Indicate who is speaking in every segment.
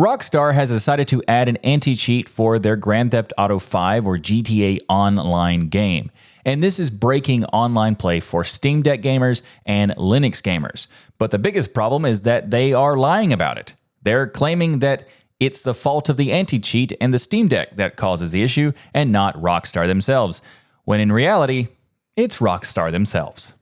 Speaker 1: Rockstar has decided to add an anti-cheat for their Grand Theft Auto 5 or GTA Online game. And this is breaking online play for Steam Deck gamers and Linux gamers. But the biggest problem is that they are lying about it. They're claiming that it's the fault of the anti-cheat and the Steam Deck that causes the issue and not Rockstar themselves, when in reality, it's Rockstar themselves.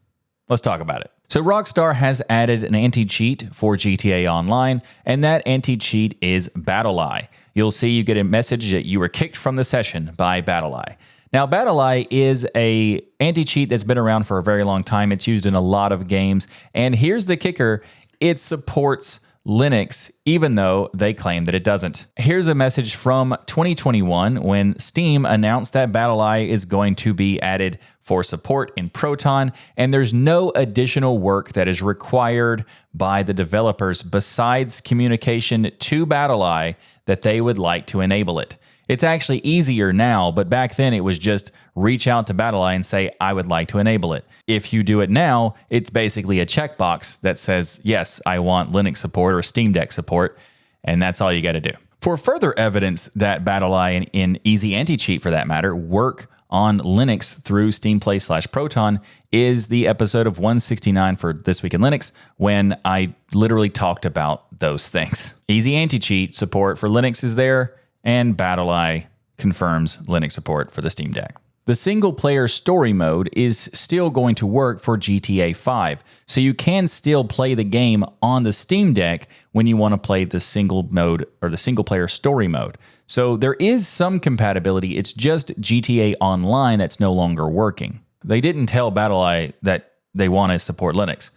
Speaker 1: Let's talk about it. So Rockstar has added an anti-cheat for GTA Online, and that anti-cheat is BattlEye. You'll see you get a message that you were kicked from the session by BattlEye. Now, BattlEye is a anti-cheat that's been around for a very long time. It's used in a lot of games, and here's the kicker. It supports Linux, even though they claim that it doesn't. Here's a message from 2021 when Steam announced that BattlEye is going to be added for support in Proton, and there's no additional work that is required by the developers besides communication to BattlEye that they would like to enable it. It's actually easier now, but back then it was just reach out to BattlEye and say, I would like to enable it. If you do it now, it's basically a checkbox that says, yes, I want Linux support or Steam Deck support, and that's all you got to do. For further evidence that BattlEye and Easy Anti-Cheat, for that matter, work on Linux through Steam Play/Proton is the episode of 169 for This Week in Linux, when I literally talked about those things. Easy Anti-Cheat support for Linux is there, and BattlEye confirms Linux support for the Steam Deck. The single-player story mode is still going to work for GTA 5, so you can still play the game on the Steam Deck when you want to play the single mode or the single-player story mode. So there is some compatibility. It's just GTA Online that's no longer working. They didn't tell BattlEye that they want to support Linux.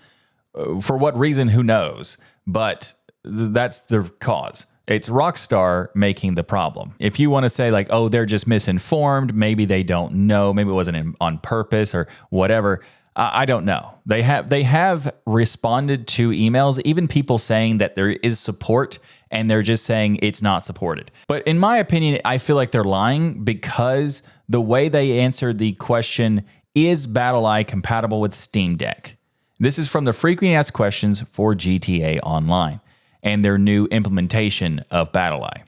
Speaker 1: For what reason, who knows? But that's the cause. It's Rockstar making the problem. If you want to say like, oh, they're just misinformed, maybe they don't know, maybe it wasn't on purpose or whatever, I don't know. They have responded to emails, even people saying that there is support, and they're just saying it's not supported. But in my opinion, I feel like they're lying because the way they answered the question, is BattlEye compatible with Steam Deck? This is from the frequently asked questions for GTA Online and their new implementation of BattlEye.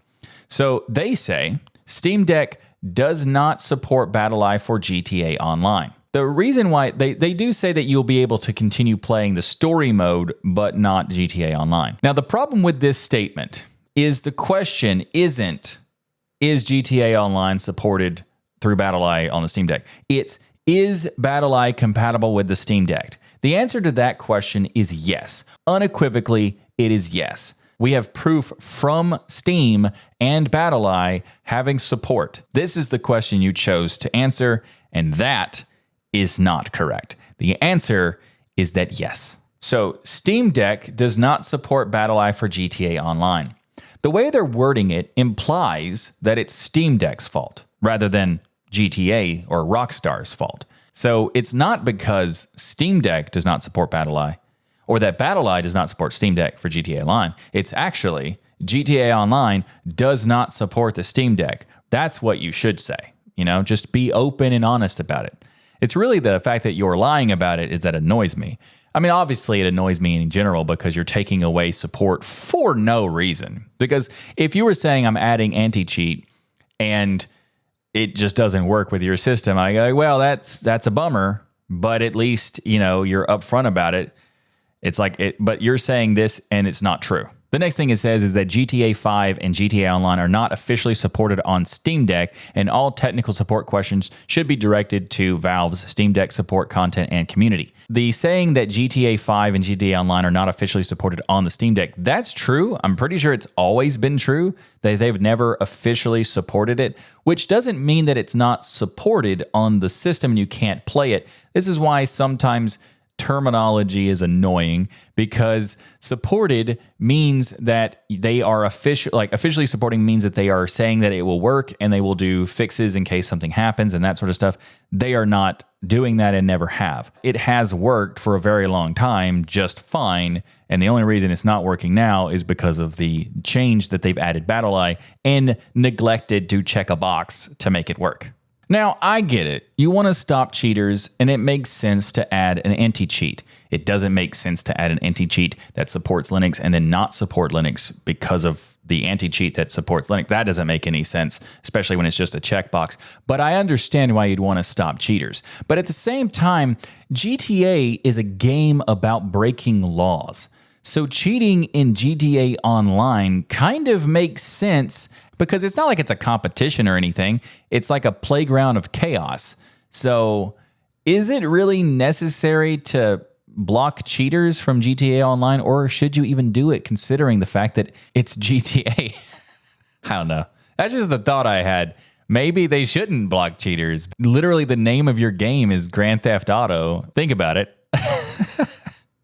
Speaker 1: So they say Steam Deck does not support BattlEye for GTA Online. The reason why they do say that you'll be able to continue playing the story mode, but not GTA Online. Now, the problem with this statement is the question isn't, is GTA Online supported through BattlEye on the Steam Deck? It's, is BattlEye compatible with the Steam Deck? The answer to that question is yes. Unequivocally, it is yes. We have proof from Steam and BattlEye having support. This is the question you chose to answer, and that is not correct. The answer is that yes. So Steam Deck does not support BattlEye for GTA Online. The way they're wording it implies that it's Steam Deck's fault rather than GTA or Rockstar's fault. So it's not because Steam Deck does not support BattlEye or that BattlEye does not support Steam Deck for GTA Online. It's actually GTA Online does not support the Steam Deck. That's what you should say. You know, just be open and honest about it. It's really the fact that you're lying about it is that annoys me. I mean, obviously it annoys me in general because you're taking away support for no reason. Because if you were saying I'm adding anti-cheat and it just doesn't work with your system, I go, well, that's a bummer, but at least, you know, you're upfront about it. It's like it, but you're saying this and it's not true. The next thing it says is that GTA 5 and GTA Online are not officially supported on Steam Deck, and all technical support questions should be directed to Valve's Steam Deck support content and community. The saying that GTA 5 and GTA Online are not officially supported on the Steam Deck, that's true. I'm pretty sure it's always been true that they've never officially supported it, which doesn't mean that it's not supported on the system and you can't play it. This is why sometimes terminology is annoying, because supported means that they are officially supporting means that they are saying that it will work and they will do fixes in case something happens and that sort of stuff. They are not doing that and never have. It has worked for a very long time just fine, and the only reason it's not working now is because of the change that they've added BattlEye and neglected to check a box to make it work. Now, I get it. You want to stop cheaters, and it makes sense to add an anti-cheat. It doesn't make sense to add an anti-cheat that supports Linux and then not support Linux because of the anti-cheat that supports Linux. That doesn't make any sense, especially when it's just a checkbox. But I understand why you'd want to stop cheaters. But at the same time, GTA is a game about breaking laws. So cheating in GTA Online kind of makes sense because it's not like it's a competition or anything. It's like a playground of chaos. So is it really necessary to block cheaters from GTA Online, or should you even do it considering the fact that it's GTA? I don't know. That's just the thought I had. Maybe they shouldn't block cheaters. Literally, the name of your game is Grand Theft Auto. Think about it.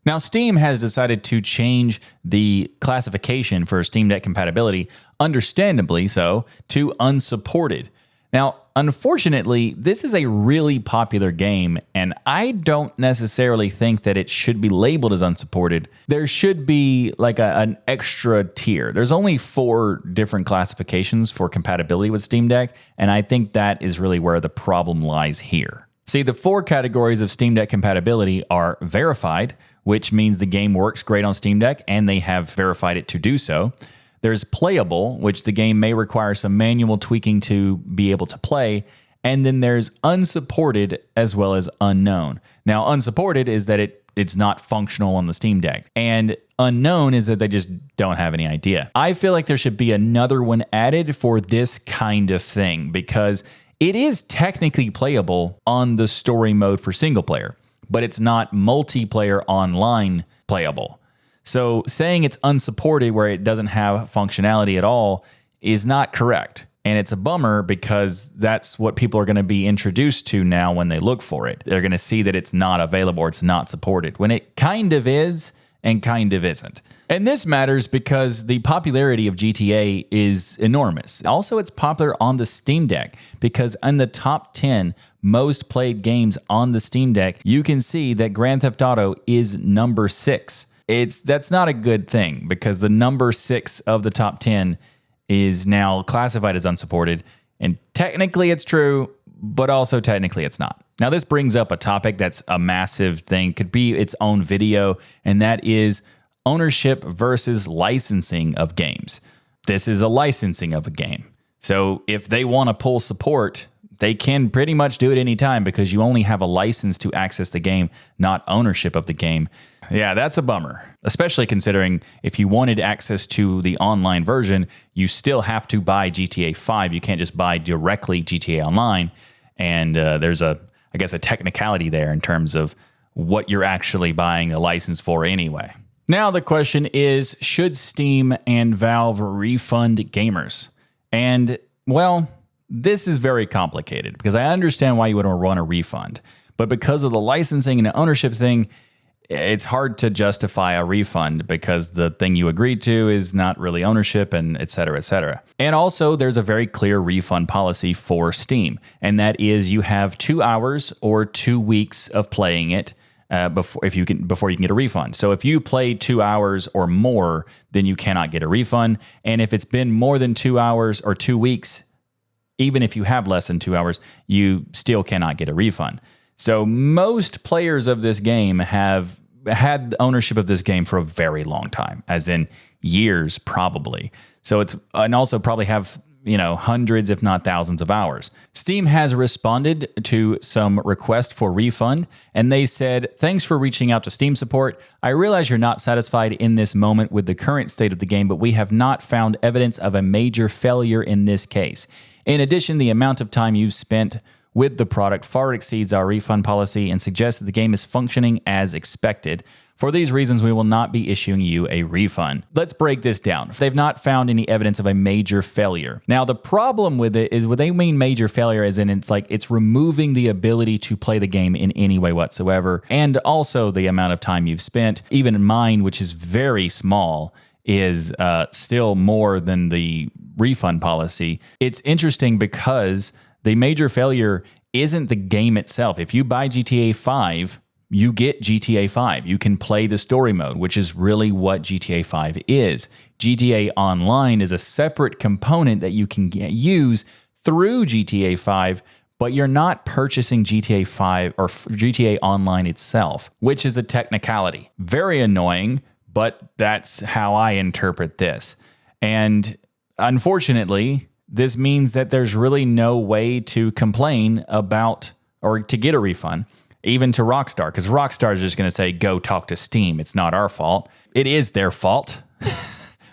Speaker 1: Now, Steam has decided to change the classification for Steam Deck compatibility, understandably so, to unsupported. Now, unfortunately, this is a really popular game, and I don't necessarily think that it should be labeled as unsupported. There should be like an extra tier. There's only 4 different classifications for compatibility with Steam Deck, and I think that is really where the problem lies here. See, the 4 categories of Steam Deck compatibility are verified, which means the game works great on Steam Deck, and they have verified it to do so. There's playable, which the game may require some manual tweaking to be able to play. And then there's unsupported as well as unknown. Now, unsupported is that it's not functional on the Steam Deck. And unknown is that they just don't have any idea. I feel like there should be another one added for this kind of thing because it is technically playable on the story mode for single player, but it's not multiplayer online playable. So saying it's unsupported where it doesn't have functionality at all is not correct. And it's a bummer because that's what people are going to be introduced to now when they look for it. They're going to see that it's not available or it's not supported when it kind of is and kind of isn't. And this matters because the popularity of GTA is enormous. Also, it's popular on the Steam Deck because in the top 10 most played games on the Steam Deck, you can see that Grand Theft Auto is number 6. That's not a good thing because the number 6 of the top 10 is now classified as unsupported. And technically it's true, but also technically it's not. Now, this brings up a topic that's a massive thing, could be its own video, and that is ownership versus licensing of games. This is a licensing of a game. So if they want to pull support, they can pretty much do it anytime because you only have a license to access the game, not ownership of the game. Yeah, that's a bummer, especially considering if you wanted access to the online version, you still have to buy GTA 5. You can't just buy directly GTA Online. And there's a technicality there in terms of what you're actually buying a license for anyway. Now the question is, should Steam and Valve refund gamers? And, well, this is very complicated because I understand why you would run a refund. But because of the licensing and ownership thing, it's hard to justify a refund because the thing you agreed to is not really ownership and et cetera, et cetera. And also there's a very clear refund policy for Steam. And that is you have 2 hours or 2 weeks of playing it before you can get a refund. So if you play 2 hours or more, then you cannot get a refund. And if it's been more than 2 hours or 2 weeks, even if you have less than 2 hours, you still cannot get a refund. So most players of this game have had ownership of this game for a very long time, as in years probably. So and also probably have, hundreds if not thousands of hours. Steam has responded to some request for refund, and they said, "Thanks for reaching out to Steam support. I realize you're not satisfied in this moment with the current state of the game, but we have not found evidence of a major failure in this case. In addition, the amount of time you've spent with the product far exceeds our refund policy and suggests that the game is functioning as expected. For these reasons, we will not be issuing you a refund." Let's break this down. They've not found any evidence of a major failure. Now, the problem with it is what they mean major failure as in it's removing the ability to play the game in any way whatsoever. And also the amount of time you've spent, even mine, which is very small, is still more than the refund policy. It's interesting because the major failure isn't the game itself. If you buy GTA 5, you get GTA 5. You can play the story mode, which is really what GTA 5 is. GTA Online is a separate component that you can use through GTA 5, but you're not purchasing GTA 5 or GTA Online itself, which is a technicality. Very annoying, but that's how I interpret this. And unfortunately, this means that there's really no way to complain about or to get a refund, even to Rockstar, because Rockstar is just going to say, go talk to Steam. It's not our fault. It is their fault.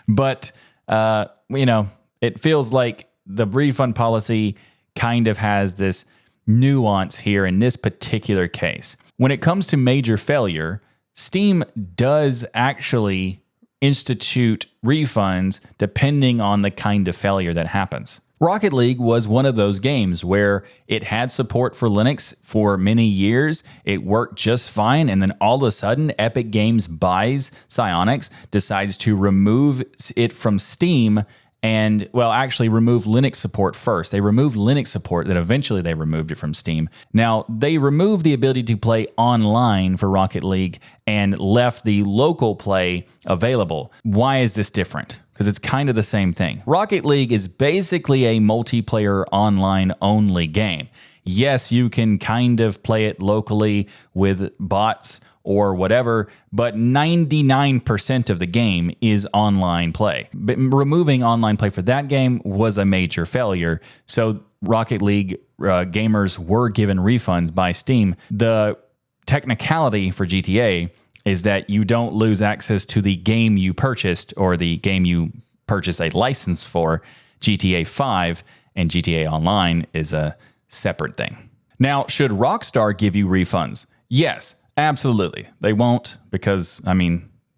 Speaker 1: But, it feels like the refund policy kind of has this nuance here in this particular case. When it comes to major failure, Steam does actually institute refunds depending on the kind of failure that happens. Rocket League was one of those games where it had support for Linux for many years. It worked just fine. And then all of a sudden, Epic Games buys Psyonix, decides to remove it from Steam and, actually remove Linux support first. They removed Linux support, then eventually they removed it from Steam. Now, they removed the ability to play online for Rocket League and left the local play available. Why is this different? Because it's kind of the same thing. Rocket League is basically a multiplayer online only game. Yes, you can kind of play it locally with bots or whatever, but 99% of the game is online play. But removing online play for that game was a major failure. So Rocket League gamers were given refunds by Steam. The technicality for GTA is that you don't lose access to the game you purchased or the game you purchase a license for. GTA 5 and GTA Online is a separate thing. Now, should Rockstar give you refunds? Yes, absolutely. They won't because,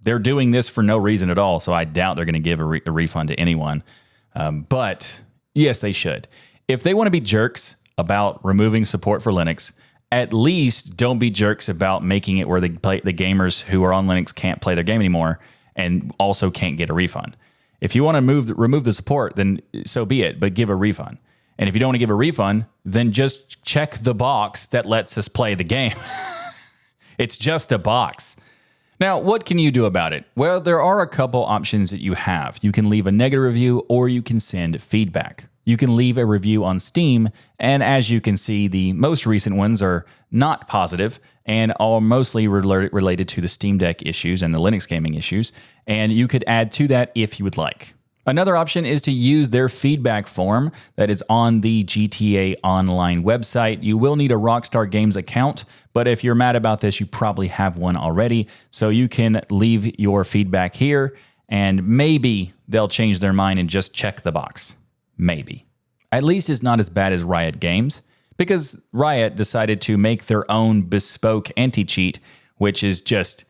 Speaker 1: they're doing this for no reason at all, so I doubt they're going to give a refund to anyone. But yes, they should. If they want to be jerks about removing support for Linux, at least don't be jerks about making it where the gamers who are on Linux can't play their game anymore and also can't get a refund. If you want to remove the support, then so be it, but give a refund. And if you don't want to give a refund, then just check the box that lets us play the game. It's just a box. Now, what can you do about it? Well, there are a couple options that you have. You can leave a negative review or you can send feedback. You can leave a review on Steam, and as you can see, the most recent ones are not positive and are mostly related to the Steam Deck issues and the Linux gaming issues, and you could add to that if you would like. Another option is to use their feedback form that is on the GTA Online website. You will need a Rockstar Games account, but if you're mad about this, you probably have one already, so you can leave your feedback here, and maybe they'll change their mind and just check the box. Maybe. At least it's not as bad as Riot Games, because Riot decided to make their own bespoke anti-cheat, which is just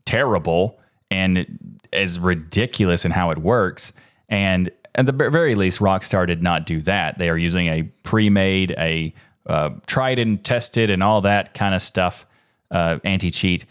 Speaker 1: terrible and is ridiculous in how it works. And at the very least, Rockstar did not do that. They are using a pre-made, tried and tested and all that kind of stuff, anti-cheat.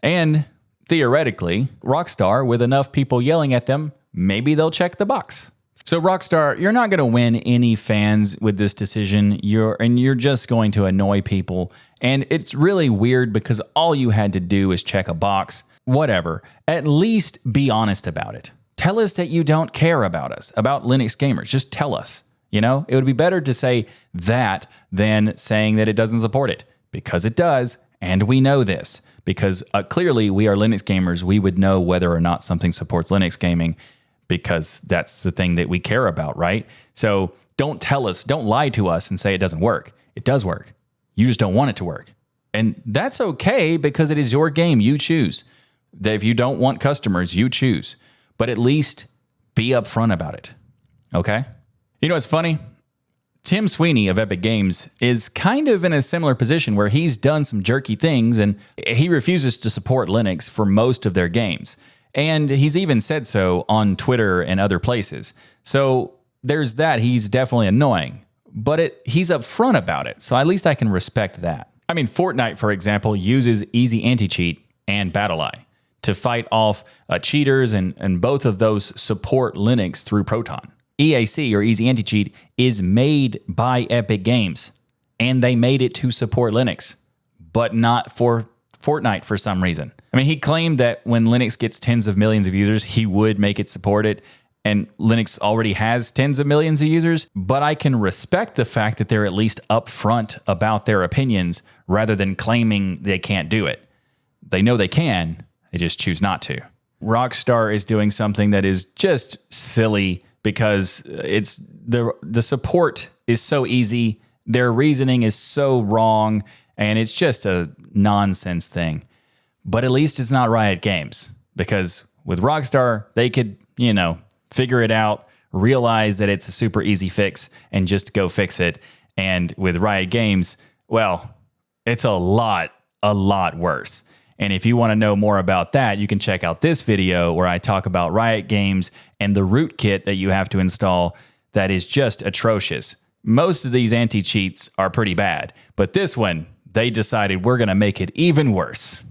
Speaker 1: And theoretically, Rockstar, with enough people yelling at them, maybe they'll check the box. So Rockstar, you're not going to win any fans with this decision. You're just going to annoy people. And it's really weird because all you had to do is check a box. Whatever. At least be honest about it. Tell us that you don't care about us, about Linux gamers. Just tell us. It would be better to say that than saying that it doesn't support it, because it does. And we know this because clearly we are Linux gamers. We would know whether or not something supports Linux gaming, because that's the thing that we care about, right? So don't lie to us and say it doesn't work. It does work. You just don't want it to work. And that's okay because it is your game. You choose. If you don't want customers, you choose. But at least be upfront about it, okay? It's funny? Tim Sweeney of Epic Games is kind of in a similar position where he's done some jerky things and he refuses to support Linux for most of their games. And he's even said so on Twitter and other places. So there's that. He's definitely annoying, but he's upfront about it. So at least I can respect that. Fortnite, for example, uses Easy Anti-Cheat and BattlEye to fight off cheaters, and both of those support Linux through Proton. EAC, or Easy Anti-Cheat, is made by Epic Games, and they made it to support Linux, but not for Fortnite for some reason. He claimed that when Linux gets tens of millions of users, he would make it support it, and Linux already has tens of millions of users, but I can respect the fact that they're at least upfront about their opinions rather than claiming they can't do it. They know they can, they just choose not to. Rockstar is doing something that is just silly because it's the support is so easy, their reasoning is so wrong, and it's just a nonsense thing. But at least it's not Riot Games, because with Rockstar, they could, figure it out, realize that it's a super easy fix, and just go fix it. And with Riot Games, well, it's a lot worse. And if you want to know more about that, you can check out this video where I talk about Riot Games and the rootkit that you have to install that is just atrocious. Most of these anti-cheats are pretty bad, but this one, they decided we're going to make it even worse.